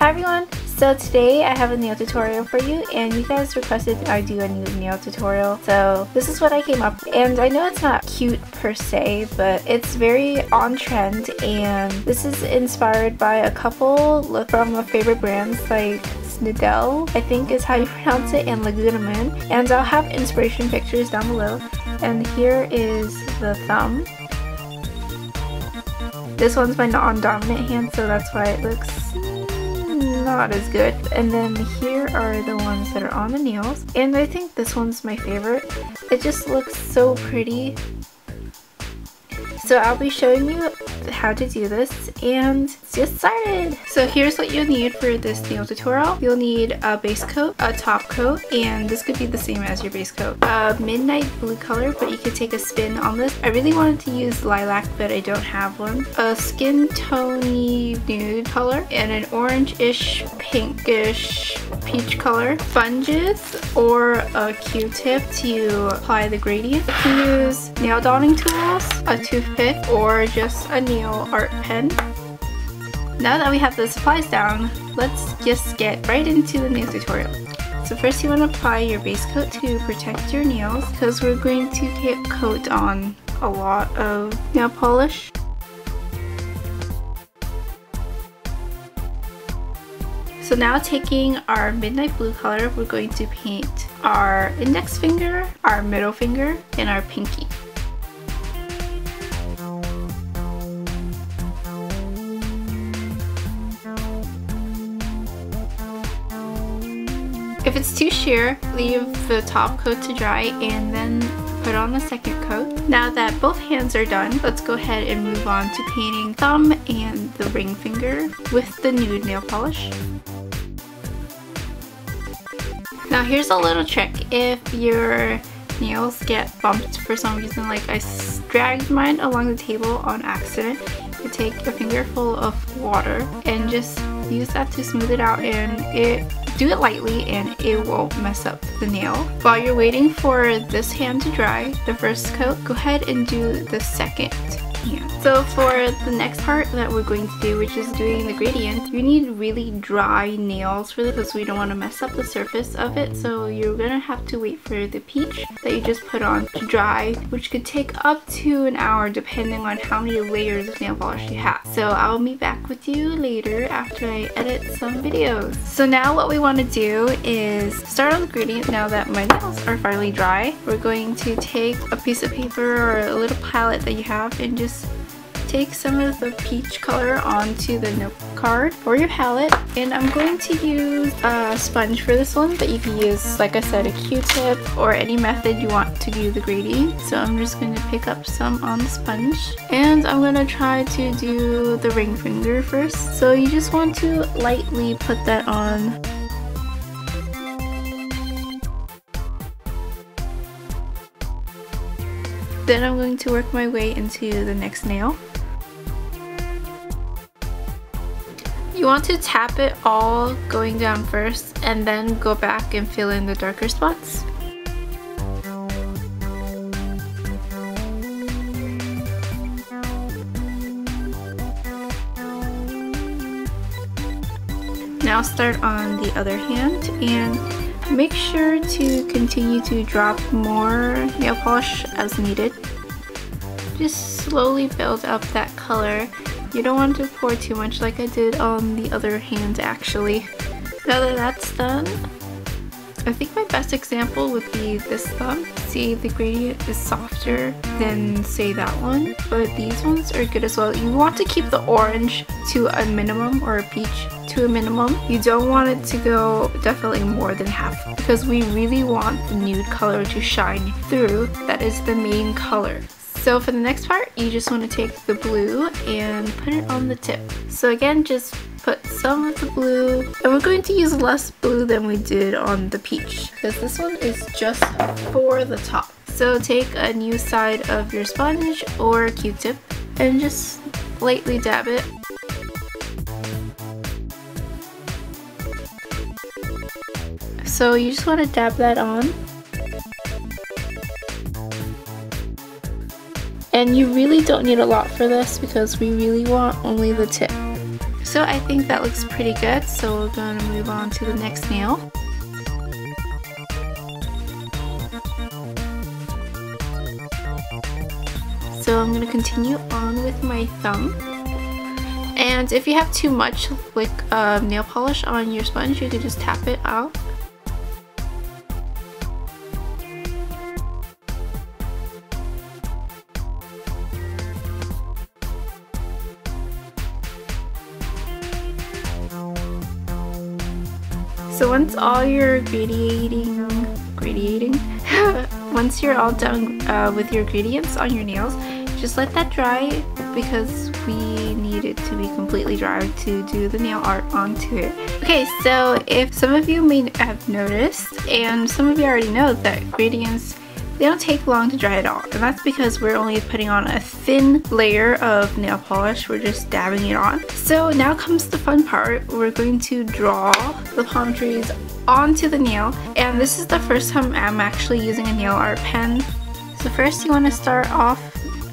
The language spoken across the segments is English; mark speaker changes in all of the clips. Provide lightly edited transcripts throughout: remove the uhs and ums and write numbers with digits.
Speaker 1: Hi everyone! So today I have a nail tutorial for you, and you guys requested I do a new nail tutorial. So this is what I came up with. And I know it's not cute per se, but it's very on trend, and this is inspired by a couple from my favorite brands like SNIDEL, I think is how you pronounce it, and Laguna Moon. And I'll have inspiration pictures down below. And here is the thumb. This one's my non-dominant hand, so that's why it looks not as good. And then here are the ones that are on the nails, and I think this one's my favorite. It just looks so pretty. So I'll be showing you how to do this, and let's get started. So here's what you'll need for this nail tutorial. You'll need a base coat, a top coat, and this could be the same as your base coat. A midnight blue color, but you could take a spin on this. I really wanted to use lilac, but I don't have one. A skin tony nude color, and an orange-ish, pinkish peach color. Sponges or a Q-tip to apply the gradient. You can use nail dotting tools, a toothpick, or just a nail art pen. Now that we have the supplies down, let's just get right into the nail tutorial. So first you want to apply your base coat to protect your nails, because we're going to get coat on a lot of nail polish. So now taking our midnight blue color, we're going to paint our index finger, our middle finger, and our pinky. If it's too sheer, leave the top coat to dry and then put on the second coat. Now that both hands are done, let's go ahead and move on to painting thumb and the ring finger with the nude nail polish. Now here's a little trick. If your nails get bumped for some reason, like I dragged mine along the table on accident, you take a finger full of water and just use that to smooth it out, and do it lightly and it won't mess up the nail. While you're waiting for this hand to dry, the first coat, go ahead and do the second hand. So for the next part that we're going to do, which is doing the gradient, you need really dry nails for this because we don't want to mess up the surface of it. So you're gonna have to wait for the peach that you just put on to dry, which could take up to an hour depending on how many layers of nail polish you have. So I'll meet back with you later after I edit some videos. So now what we want to do is start on the gradient. Now that my nails are finally dry, we're going to take a piece of paper or a little palette that you have and just take some of the peach color onto the note card or your palette. And I'm going to use a sponge for this one, but you can use, like I said, a Q-tip or any method you want to do the gradient. So I'm just going to pick up some on the sponge, and I'm going to try to do the ring finger first. So you just want to lightly put that on. Then I'm going to work my way into the next nail. You want to tap it all going down first and then go back and fill in the darker spots. Now start on the other hand and make sure to continue to drop more nail polish as needed. Just slowly build up that color. You don't want to pour too much like I did on the other hand actually. Now that that's done, I think my best example would be this thumb. See, the gradient is softer than say that one, but these ones are good as well. You want to keep the orange to a minimum, or a peach to a minimum. You don't want it to go definitely more than half, because we really want the nude color to shine through. That is the main color. So for the next part, you just want to take the blue and put it on the tip. So again, just put some of the blue, and we're going to use less blue than we did on the peach, because this one is just for the top. So take a new side of your sponge or Q-tip and just lightly dab it. So you just want to dab that on. And you really don't need a lot for this because we really want only the tip. So I think that looks pretty good, so we're going to move on to the next nail. So I'm going to continue on with my thumb. And if you have too much like nail polish on your sponge, you could just tap it out. So once all your once you're all done with your gradients on your nails, just let that dry because we need it to be completely dry to do the nail art onto it. Okay, so if some of you may have noticed, and some of you already know, that gradients, they don't take long to dry at all, and that's because we're only putting on a thin layer of nail polish. We're just dabbing it on. So now comes the fun part. We're going to draw the palm trees onto the nail, and this is the first time I'm actually using a nail art pen. So first you want to start off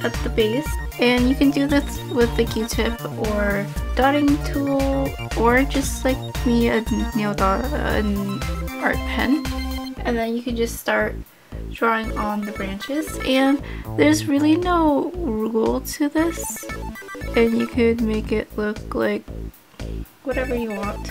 Speaker 1: at the base, and you can do this with the Q-tip or dotting tool, or just like me, a nail dot, an art pen, and then you can just start drawing on the branches. And there's really no rule to this, and you could make it look like whatever you want.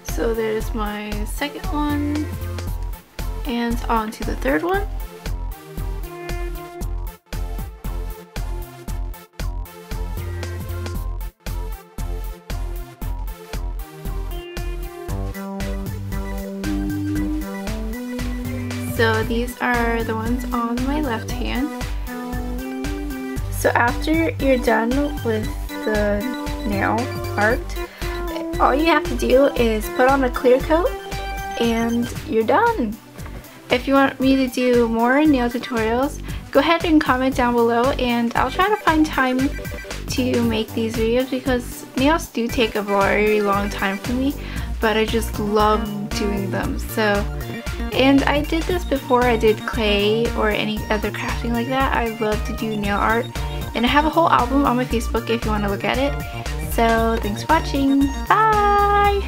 Speaker 1: So there's my second one, and on to the third one. So these are the ones on my left hand. So after you're done with the nail art, all you have to do is put on a clear coat and you're done. If you want me to do more nail tutorials, go ahead and comment down below, and I'll try to find time to make these videos because nails do take a very long time for me, but I just love doing them. So, and I did this before I did clay or any other crafting like that. I love to do nail art, and I have a whole album on my Facebook if you want to look at it. So thanks for watching. Bye!